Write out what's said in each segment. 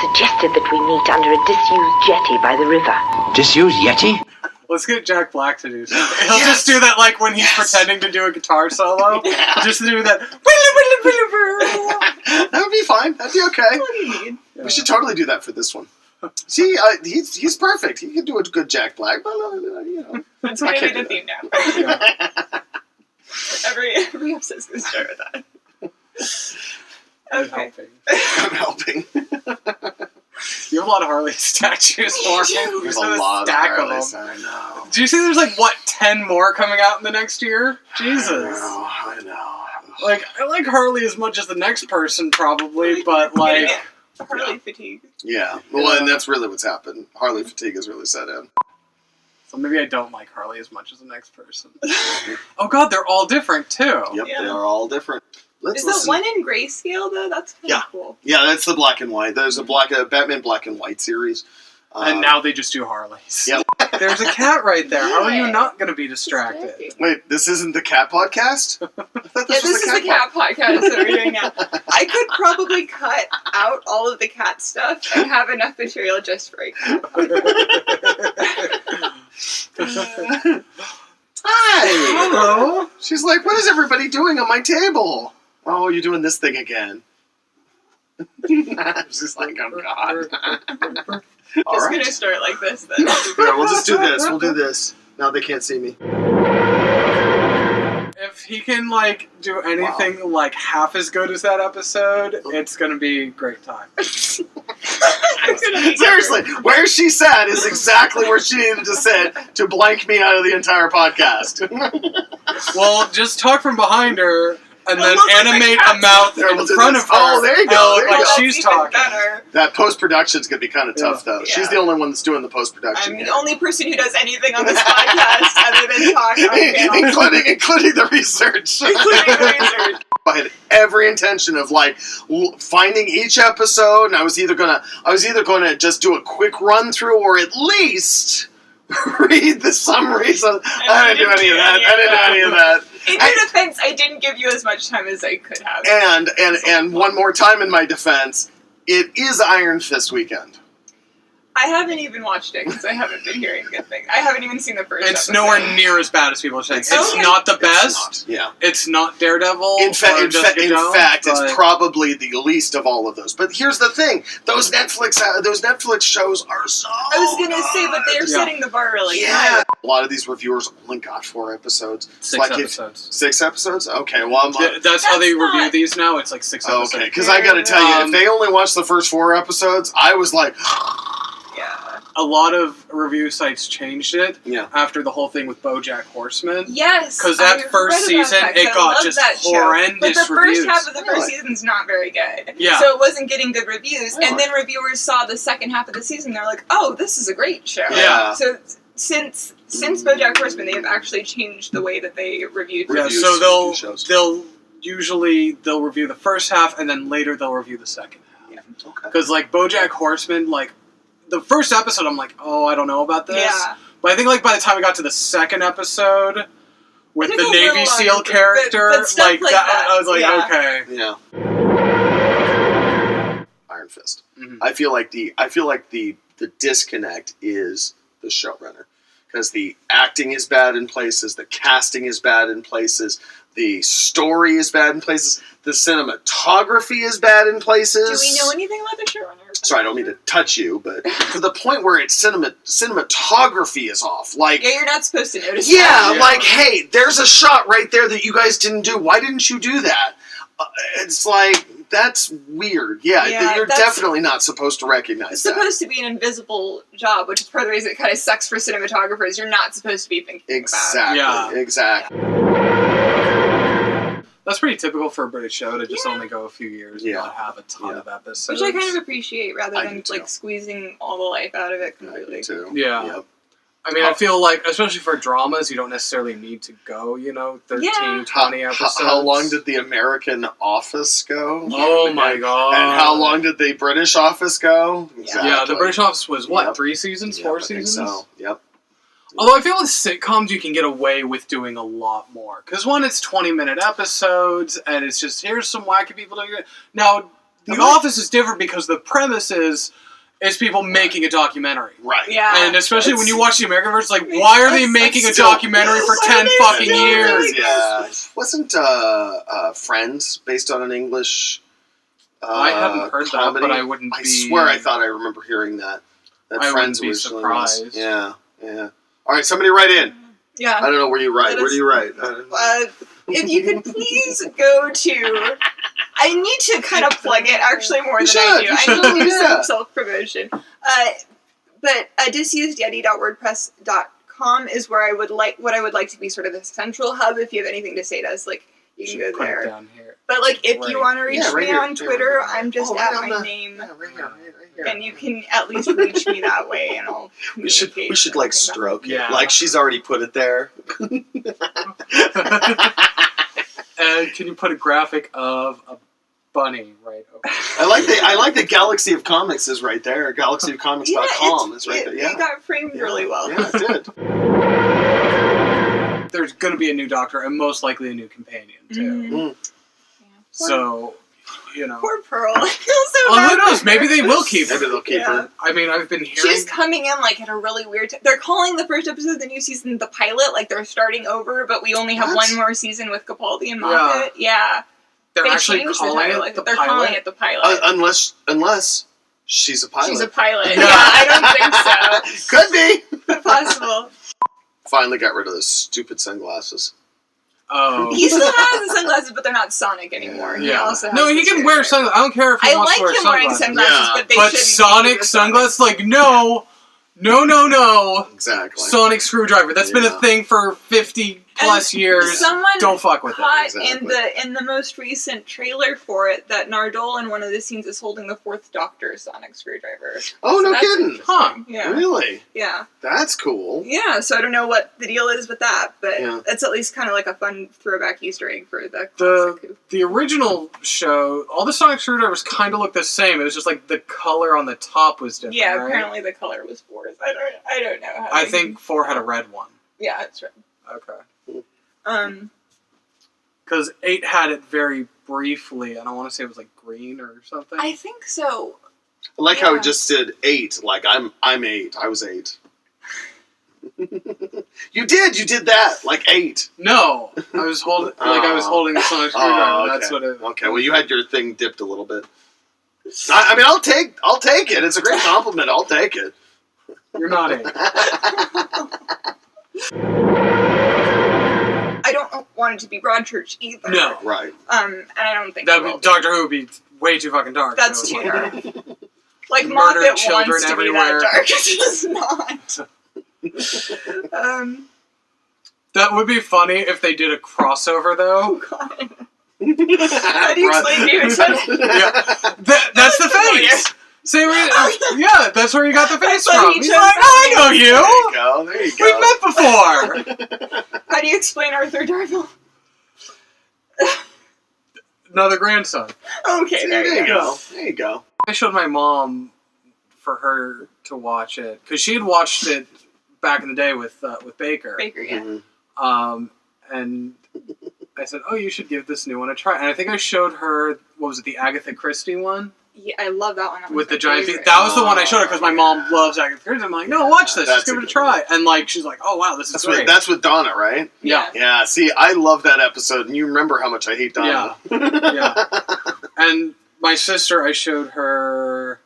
suggested that we meet under a disused Yeti by the river. Disused Yeti? Let's get Jack Black to do something. He'll just do that like when he's pretending to do a guitar solo. Just do that. That would be fine. That'd be okay. We should totally do that for this one. See, he's perfect. He can do a good Jack Black. You know. That's going to be the theme now. Every episode's going to start with that. Okay. I'm helping. You have a lot of Harley statues for him. There's a lot of Harleys, I know. Do you see there's 10 more coming out in the next year? Jesus. I know. I like Harley as much as the next person probably, but Harley fatigue. Yeah. Well, and that's really what's happened. Harley fatigue has really set in. So maybe I don't like Harley as much as the next person. Oh god, they're all different too. Yep, they are all different. Is the one in grayscale though? That's kind of cool. Yeah, that's the black and white. There's a Batman black and white series. And now they just do Harleys. Yep. There's a cat right there. How are you not going to be distracted? Wait, this isn't the cat podcast? I thought this was is the cat podcast that we're doing now. I could probably cut out all of the cat stuff and have enough material just for a cat. Hi! Hello! She's like, what is everybody doing on my table? Oh, you're doing this thing again. She's like, oh god. Just gonna start like this then. Yeah, we'll just do this. We'll do this. Now they can't see me. If he can do anything half as good as that episode, it's gonna be a great time. Seriously, where she sat is exactly where she needed to sit to blank me out of the entire podcast. Well, just talk from behind her and then animate a mouth in front of her. Oh, there you go. There you go. She's talking. Better. That post-production's going to be kind of tough, though. Yeah. She's the only one that's doing the post-production. I'm the only person who does anything on this podcast other than talk on panel. Including the research. I had every intention of finding each episode, and I was either gonna just do a quick run through, or at least read the summaries. I didn't do any of that. In your defense, I didn't give you as much time as I could have. And one more time in my defense, it is Iron Fist weekend. I haven't even watched it because I haven't been hearing good things. I haven't even seen the first It's episode. nowhere near as bad as people are saying. It's not the best. It's not Daredevil. In fact, it's probably the least of all of those. But here's the thing: those Netflix shows are so. I was gonna say, but they're setting the bar really high. A lot of these reviewers only got 4 episodes. 6 episodes. 6 episodes? Okay, well, that's how they review these now. It's 6 episodes. Okay, because I got to tell you, if they only watched the first 4 episodes, I was like. A lot of review sites changed it after the whole thing with BoJack Horseman. Yes, because that first season it got just horrendous reviews. But the first half of the first Really? season's not very good. Yeah. So it wasn't getting good reviews. Really? And then reviewers saw the second half of the season. They're like, "Oh, this is a great show." Yeah. So since BoJack Horseman, they have actually changed the way that they reviewed. Yeah. reviews. So they'll review the first half and then later they'll review the second half. Yeah. Okay. Because BoJack Horseman, the first episode, I'm like, oh, I don't know about this. Yeah. But I think by the time we got to the second episode with It the took a Navy little SEAL longer, character, but stuff like that, I was like, okay. Yeah. Iron Fist. Mm-hmm. I feel like the disconnect is the showrunner, because the acting is bad in places, the casting is bad in places, the story is bad in places, the cinematography is bad in places. Do we know anything about the showrunner? Sorry, I don't mean to touch you, but to the point where it's cinematography is off. You're not supposed to notice that. Hey, there's a shot right there that you guys didn't do. Why didn't you do that? It's that's weird. Yeah, you're definitely not supposed to recognize It's that. supposed to be an invisible job, which is part of the reason it kind of sucks for cinematographers. You're not supposed to be thinking about it. Exactly. That's pretty typical for a British show to just only go a few years and not have a ton of episodes. Which I kind of appreciate, rather than squeezing all the life out of it completely. I do too. Yeah. Yep. I mean, I feel especially for dramas, you don't necessarily need to go, 13, 20 episodes. How long did the American Office go? Oh my god. And how long did the British Office go? Exactly. Yeah, the British Office was, 3 seasons, 4 seasons? I think so, yep. Although I feel with sitcoms you can get away with doing a lot more. Because one, it's 20-minute episodes, and it's just, here's some wacky people doing it. Now, The Office is different because the premise is people making a documentary. Right. Yeah. And especially when you watch the American version, it's like, why are they making a documentary for 10 fucking years? Yeah. Wasn't Friends based on an English I hadn't heard comedy? that, but I wouldn't be... I swear I thought I remember hearing that. I Friends wouldn't be surprised. Yeah. All right, somebody write in. Yeah. I don't know where you write. Where do you write? If you could please go to... I need to kind of plug it actually more than I do. I need to do some self-promotion. But disusedYeti.wordpress.com is where I would like to be sort of the central hub. If you have anything to say to us, like, you can go put there. It down here. But like, if you want to reach me here. on Twitter, I'm just at my name, and you can at least reach me that way, and I'll. We should like stroke it. Yeah. Like she's already put it there. And can you put a graphic of a bunny right over? I like the Galaxy of Comics is right there. GalaxyofComics.com is right there. Yeah, it got framed really well. Yeah, it did. There's going to be a new Doctor and most likely a new companion too. Mm-hmm. So, you know. Poor Pearl. I feel so Well, bad. who knows? Maybe they will keep her. Maybe they'll keep her. I mean, I've been hearing... She's coming in, like, at a really weird time. They're calling the first episode of the new season the pilot, like they're starting over, but we only have one more season with Capaldi and Moffat. Yeah. They're actually calling it the They're pilot? calling it the pilot. Unless she's a pilot. She's a pilot. Yeah, I don't think so. Could be. But possible. Finally got rid of those stupid sunglasses. Oh. He still has the sunglasses, but they're not Sonic anymore. Yeah. He also has No, he can wear sunglasses. I don't care if he I wants like to wear him wearing sunglasses. sunglasses, but they But shouldn't Sonic be sunglasses? Like, no. Exactly. Sonic screwdriver. That's been a thing for 50 plus years. Someone don't fuck with caught it. Exactly. in the most recent trailer for it that Nardole in one of the scenes is holding the fourth Doctor Sonic screwdriver. Oh, So no that's kidding. interesting. Huh. Yeah. Really? Yeah. That's cool. Yeah, so I don't know what the deal is with that, but Yeah. it's at least kind of like a fun throwback Easter egg for the classic. The original show, all the Sonic screwdrivers kind of looked the same. It was just like the color on the top was different. Yeah, right? apparently the color was 4. I don't know how. I think 4 had a red one. Yeah, that's right. Okay. Um, Because 8 had it very briefly, and I want to say it was like green or something. I think so. I like how it just did 8. Like I'm 8. I was 8. You did that like 8. No, I was holding holding the Sonic screwdriver. Oh, okay. That's what it. Okay, well you had your thing dipped a little bit. I mean, I'll take it. It's a great compliment. I'll take it. You're not 8. I don't want it to be Broadchurch either. No. Right. And I don't think That it will be. Doctor Who would be way too fucking dark. That's So too it's dark. Like Murdered Moffat children wants to everywhere. be that dark. It does not. That would be funny if they did a crossover, though. God. How do you explain David Tennant? Yeah, that's the face. Same reason. Yeah, that's where you got the face from. He's like, I know you. There you go. We've met before. How do you explain Arthur Darvill? Another grandson. Okay, See, there you go. There you go. I showed my mom for her to watch it because she had watched it back in the day with Baker. Baker, yeah. Mm-hmm. And I said, "Oh, you should give this new one a try." And I think I showed her what was it, the Agatha Christie one? Yeah, I love that one. That With one's the my giant feet. favorite. That was the one I showed her because my mom loves Agatha Christie. I'm like, no, watch this. That's Just give a it a good try. And like, she's like, oh wow, this is great. That's with Donna, right? Yeah. Yeah. See, I love that episode, and you remember how much I hate Donna. Yeah. And my sister, I showed her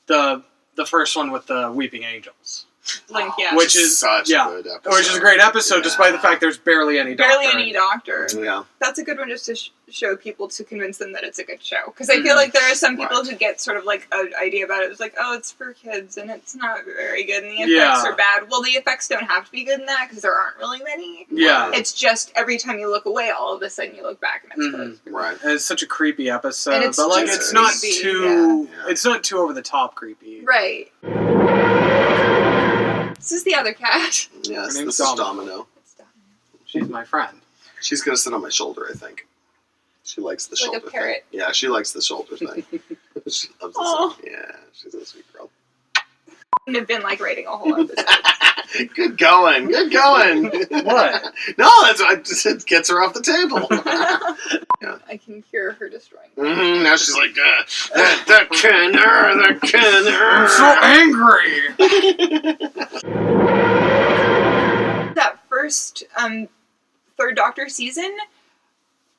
the first one with the Weeping Angels. Link, yeah. Which is such a good episode. Which is a great episode, despite the fact there's barely any doctor. Barely any doctor. Yeah. That's a good one just to show people to convince them that it's a good show. Because I feel like there are some people who get sort of like an idea about it. It's like, oh, it's for kids and it's not very good and the effects are bad. Well, the effects don't have to be good in that because there aren't really many. Yeah. It's just every time you look away, all of a sudden you look back and it's close. Right. And it's such a creepy episode, And it's but like just it's not creepy, too it's not too over the top creepy. Right. This is the other cat. Yes, Her name's this is Domino. It's Domino. She's my friend. She's gonna sit on my shoulder, I think. She likes the Like a shoulder parrot. thing. Yeah, she likes the shoulder thing. She loves Aw. this. Yeah, she's a sweet girl. I've been like writing a whole episode. Good going. Good going. What? No, that's what it gets her off the table. Yeah. I can hear her destroying. Mm-hmm. Now she's like, the Kenner. I'm so angry. That first Third Doctor season,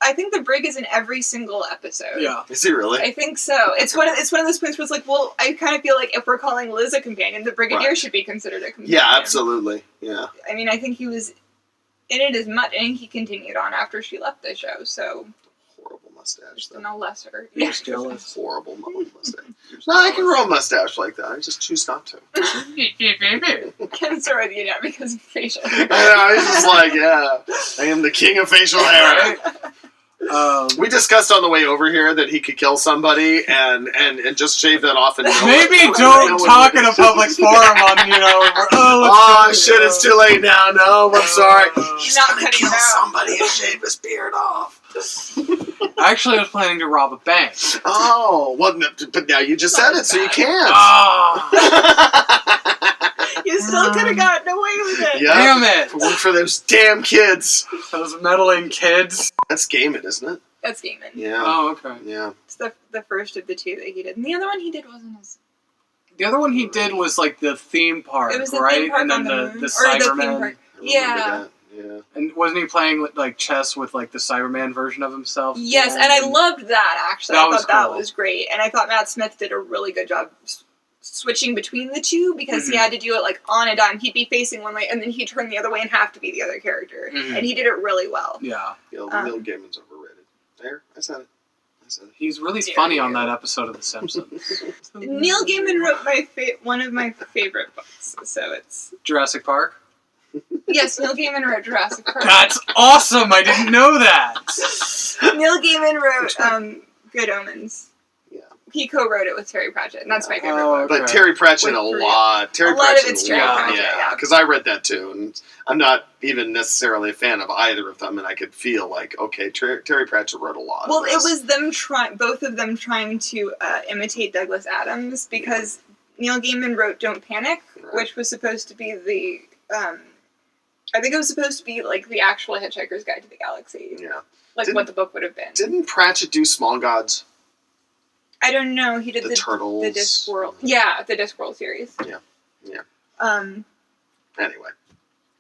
I think the Brig is in every single episode. Yeah. Is he really? I think so. It's one of those points where it's like, well, I kind of feel like if we're calling Liz a companion, the Brigadier should be considered a companion. Yeah, absolutely. Yeah. I mean, I think he was in it as much, and he continued on after she left the show, so... Horrible mustache, though. No lesser. You're jealous. Horrible mustache. No, I can grow a mustache like that. I just choose not to. Ken's throwing you down because of facial I know, I was just like, yeah, I am the king of facial hair. We discussed on the way over here that he could kill somebody and just shave that off and maybe don't talk in a public forum on, shit, it's too late now. No, I'm sorry. He's Not gonna cutting kill it out. somebody and shave his beard off. Actually, I was planning to rob a bank. Oh, well, but now you just said it, so you can't. You still could have gotten away with it. Yeah. Damn it! Work for those damn kids. Those meddling kids. That's Gaiman, isn't it? That's Gaiman. Yeah. Oh, okay. Yeah. It's the first of the two that he did. And the other one he did wasn't as... The other one he did was like the theme park, It was the right? theme park and then on the moon. the Or the theme Cybermen. park. I remember Yeah. that. Yeah. And wasn't he playing like chess with like the Cyberman version of himself? Yes, and I loved that, actually. That I was thought that cool. was great. And I thought Matt Smith did a really good job switching between the two, because he had to do it like on a dime. He'd be facing one way, and then he'd turn the other way and have to be the other character. Mhm. And he did it really well. Yeah. Neil Gaiman's overrated. There, I said it. He's really Dare funny you. on that episode of The Simpsons. Neil Gaiman wrote one of my favorite books, so it's... Jurassic Park? Yes, Neil Gaiman wrote Jurassic Park. That's awesome! I didn't know that! Neil Gaiman wrote Good Omens. Yeah. He co-wrote it with Terry Pratchett, and that's my favorite Oh, book. okay. But Terry Pratchett a With lot. Terry A lot of Pratchett it's a Terry lot. Pratchett, yeah. Because I read that too, and I'm not even necessarily a fan of either of them, and I could feel like, okay, Terry Pratchett wrote a lot. Well, of it this. was them both of them trying to imitate Douglas Adams, because Neil Gaiman wrote Don't Panic, Right. which was supposed to be the... I think it was supposed to be like the actual Hitchhiker's Guide to the Galaxy. Yeah. Like what the book would have been. Didn't Pratchett do Small Gods? I don't know. He did The Turtles. the Discworld. Yeah, the Discworld series. Yeah. Anyway.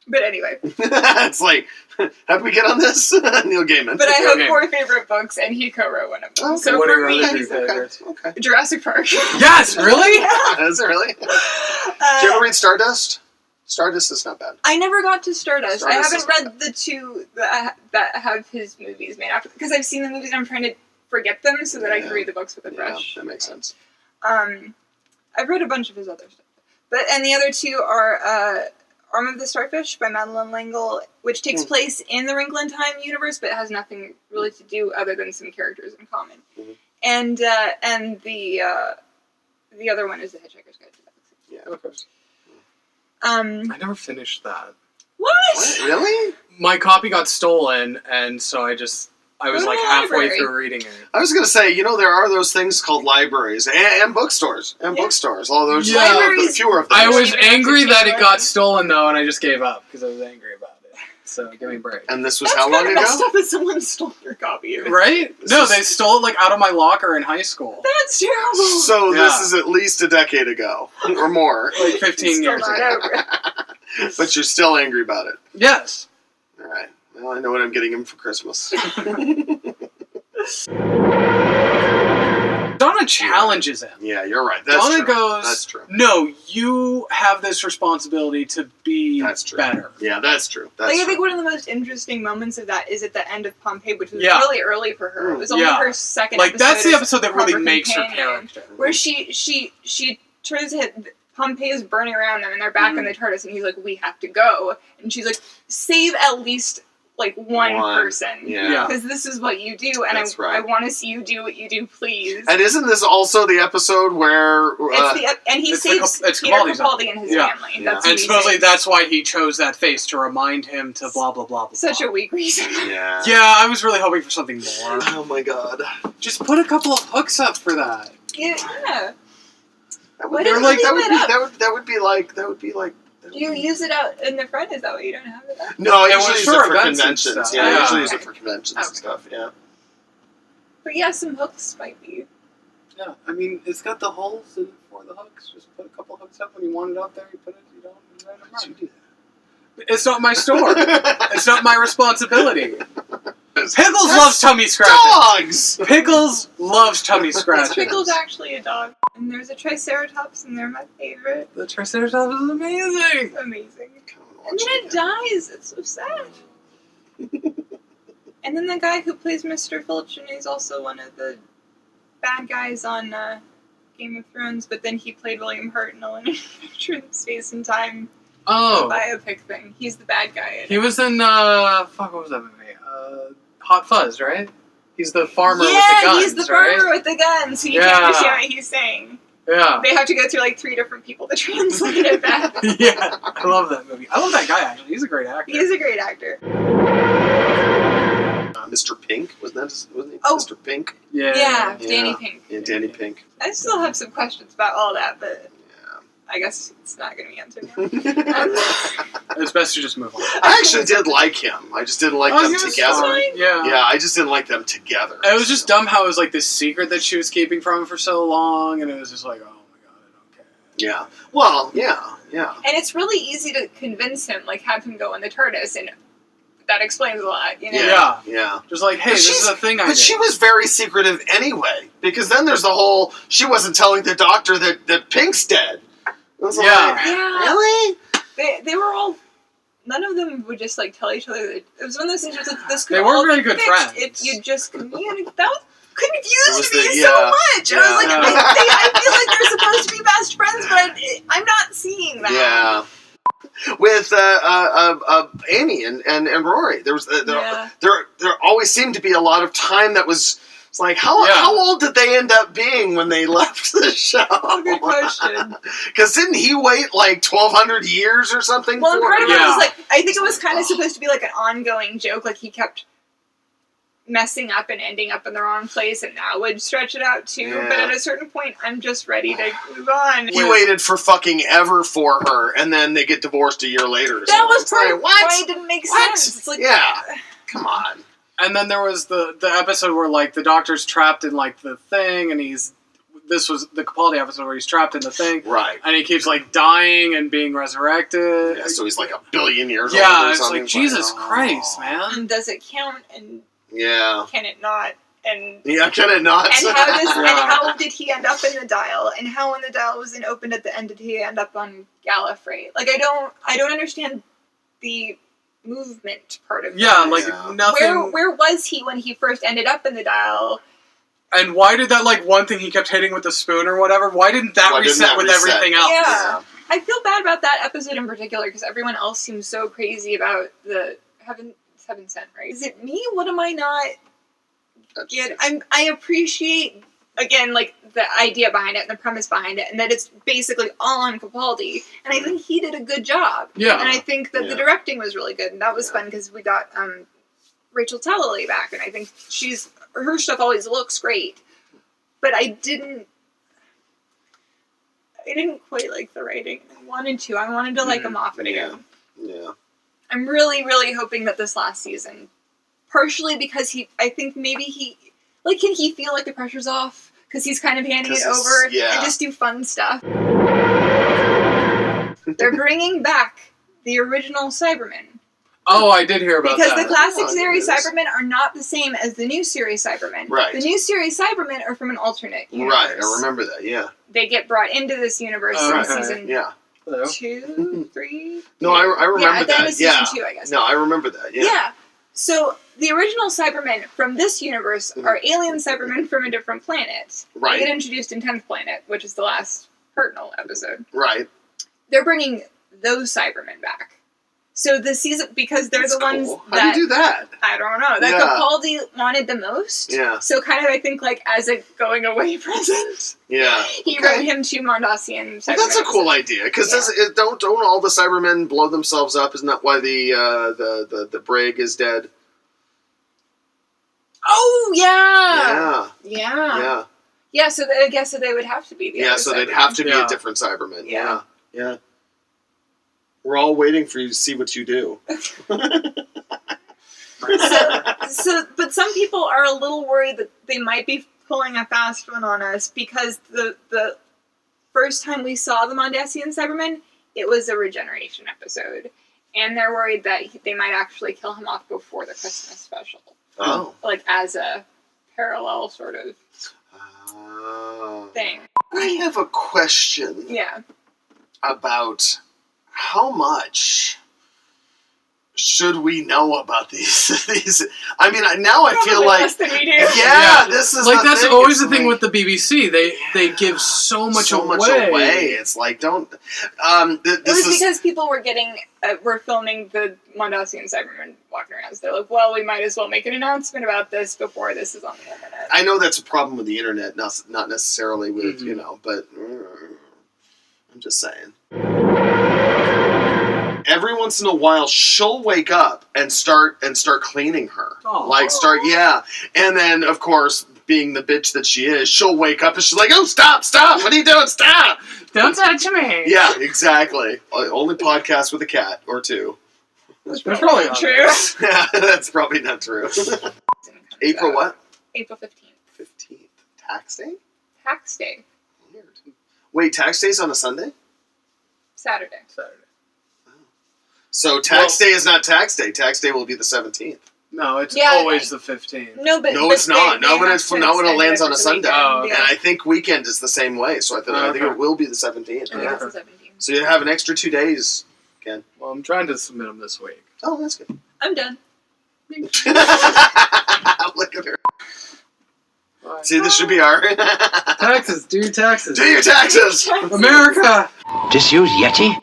But anyway. It's like, how'd we get on this? Neil Gaiman. But I have Okay. 4 favorite books, and he co-wrote one of them. Okay. So What are for your me, other he's three favorites? Okay. Jurassic Park. Yes, really? Is it really? Did you ever read Stardust? Stardust is not bad. I never got to Stardust. I Stardust haven't is read the 2 that have his movies made after, because I've seen the movies and I'm trying to forget them so that I can Yeah. read the books with a Yeah, fresh. that makes sense. I've read a bunch of his other stuff. And the other 2 are Arm of the Starfish by Madeline L'Engle, which takes place in the Wrinkle in Time universe, but has nothing really to do other than some characters in common. Mhm. And the other one is The Hitchhiker's Guide to the Galaxy. Yeah. Okay. What? I never finished that. What? Really? My copy got stolen, and so I was Go to like the halfway library. through reading it. I was going to say, there are those things called libraries and bookstores. And Yeah. bookstores. Although there's Libraries- fewer of them. I was even have to angry take that it it. got stolen, though, and I just gave up because I was angry about it. So give me a break. And this was That's how long kind of messed ago? up that someone stole your copy of it. Right? This No, is- they stole it like out of my locker in high school. That's terrible. So this Yeah. is at least a decade ago. Or more. Like 15 Still years not ago. over it. But you're still angry about it. Yes. Alright. Well, I know what I'm getting him for Christmas. Donna challenges him. Yeah, you're right. That's Donna true. goes, That's true. no, you have this responsibility to be That's true. better. Yeah, that's true. That's Like, I true. think one of the most interesting moments of that is at the end of Pompeii, which was Yeah. really early for her. It was only Yeah. her second Like, episode. that's the as episode that really proper makes her companion, character. Where she tries to hit... Pompeii is burning around them, and they're back in the TARDIS, and he's like, we have to go. And she's like, save at least, like, one person. Yeah. Because this is what you do, and That's I right. want to see you do what you do, please. And isn't this also the episode where... And he it's the saves it's Peter Capaldi's Capaldi and his Yeah. family. Yeah. That's who And he supposedly saves. that's why he chose that face, to remind him to blah, blah, blah, blah. Such blah. a weak reason. yeah. Yeah, I was really hoping for something more. Oh my god. Just put a couple of hooks up for that. Yeah. That Why would, didn't like- you that leave would it be up? that would be like Do you use it out in the front? Is that why you don't have it up? No, I Yeah, usually well, use sure, it for events and conventions. stuff. Yeah, I Yeah. usually use it for conventions and Okay. stuff, yeah. But yeah, some hooks might be. Yeah, I mean, it's got the holes in it for the hooks. Just put a couple hooks up when you want it up there. You put it, you know, right up. You do that. It's not my store. It's not my responsibility. Pickles loves tummy scratches. Dogs! Pickles loves tummy Is scratches. Pickle's actually a dog. And there's a Triceratops, and they're my favorite. The Triceratops is amazing. Amazing. And then it dies. It's so sad. And then the guy who plays Mr. Filch, and he's also one of the bad guys on Game of Thrones, but then he played William Hurt in a Adventure in Space and Time biopic thing. He's the bad guy. He was in, what was that movie? Hot Fuzz, right? He's the farmer with the guns, Yeah, he's the farmer with the guns, so you can't understand what he's saying. Yeah. They have to go through like 3 different people to translate it back. Yeah, I love that movie. I love that guy, actually. He's a great actor. He is a great actor. Mr. Pink, wasn't he? Oh. Mr. Pink? Yeah, Danny Pink. Yeah, Danny Pink. I still have some questions about all that, but I guess it's not going to be answered now. It's best to just move on. I actually did like him. I just didn't like them together. fine. Yeah. Yeah, I just didn't like them together. It was just dumb how it was like this secret that she was keeping from him for so long, and it was just like, oh my god, I don't care. Yeah. Well, yeah. And it's really easy to convince him, like have him go in the TARDIS, and that explains a lot, you know? Yeah. Just like, hey, this is a thing I did. But she was very secretive anyway, because then there's the whole, she wasn't telling the doctor that Pink's dead. It was like, really? They were all, none of them would just like tell each other that, it was one of those things where like, this could They all were very be good fixed friends. if you just communicate. That confused It was me so much. I was like, I feel like they're supposed to be best friends, but I'm not seeing that. Yeah. With Amy and Rory, there always seemed to be a lot of time that was. It's like how old did they end up being when they left the show? Good question. Because didn't he wait like 1,200 years or something? Well, and part of it Yeah. was like, I think it was kind of supposed to be like an ongoing joke. Like he kept messing up and ending up in the wrong place, and that would stretch it out too. Yeah. But at a certain point, I'm just ready to move on. He waited for fucking ever for her, and then they get divorced a year later. That was It's part like, of why it didn't make sense. It's like, Come on. And then there was the episode where like the doctor's trapped in like the thing, and this was the Capaldi episode where he's trapped in the thing, Right. and he keeps like dying and being resurrected. Yeah, so he's like 1 billion years old. Yeah, or it's something. like Jesus Christ, man. and does it count? And Yeah. can it not? And Yeah, can it not? and Yeah. how did he end up in the dial? And how, when the dial was then opened at the end, did he end up on Gallifrey? Like I don't understand the movement part of Like nothing. Where was he when he first ended up in the dial? And why did that like one thing he kept hitting with the spoon or whatever? Why didn't that reset with everything else? Yeah. I feel bad about that episode in particular because everyone else seems so crazy about the Heaven Sent, right? Is it me? What am I not get? I appreciate again like the idea behind it and the premise behind it, and that it's basically all on Capaldi, and I think he did a good job. Yeah. And I think that the directing was really good, and that was fun because we got Rachel Talalay back, and I think her stuff always looks great, but I didn't quite like the writing. I wanted to like him off it again. Yeah. I'm really, really hoping that this last season, partially because I think maybe can he feel like the pressure's off? Because he's kind of handing it over and just do fun stuff. They're bringing back the original Cybermen. Oh, I did hear about because that. Because the classic series Cybermen are not the same as the new series Cybermen. Right. The new series Cybermen are from an alternate universe. Right, I remember that, yeah. They get brought into this universe in season 2, 3? No, I remember at the that. end of season 2, I guess. No, I remember that, Yeah. So, the original Cybermen from this universe are alien Cybermen from a different planet. Right. They get introduced in 10th Planet, which is the last Hurtnell episode. Right. They're bringing those Cybermen back. So the season, because they're the ones that... How do you do that? I don't know. That Capaldi wanted the most. Yeah. So kind of, I think, like, as a going-away present. Yeah. He wrote him 2 Mondasian Cybermen. Well, that's a cool idea, because don't all the Cybermen blow themselves up? Isn't that why the Brig is dead? Oh, yeah. Yeah. Yeah, so I guess they would have to be the other so they'd Cybermen. have to be a different Cyberman. Yeah. We're all waiting for you to see what you do. But some people are a little worried that they might be pulling a fast one on us because the first time we saw the Mondasian Cybermen, it was a regeneration episode. And they're worried that they might actually kill him off before the Christmas special. Oh. Like, as a parallel sort of thing. I have a question. Yeah. About how much should we know about these? I mean, now I feel like less than we do. Yeah, this is like that's thing. always It's the thing like, with the BBC. They give so much away. It's like don't. It was because people were were filming the Mondasian Cybermen walking around. So they're like, well, we might as well make an announcement about this before this is on the internet. I know that's a problem with the internet, not necessarily with but I'm just saying. Every once in a while, she'll wake up and start cleaning her. Aww. And then of course, being the bitch that she is, she'll wake up and she's like, "Oh, stop! What are you doing? Stop! Don't touch me!" Yeah, exactly. Only podcast with a cat or two. That's probably not true. Yeah, that's probably not true. April what? April 15th. 15th. Tax day? Tax day. Weird. Wait, tax day's on a Sunday? Saturday. So tax day is not tax day. Tax day will be the 17th. No, it's always the 15th. No, but it's not. Not when it lands on a Sunday. Oh, okay. And I think weekend is the same way. So I think it will be the 17th. I think it's the 17th. So you have an extra 2 days, Ken. Well, I'm trying to submit them this week. Oh, that's good. I'm done. Look at her. See, this should be our taxes. Do your taxes. Do your taxes. America. Disused Yeti?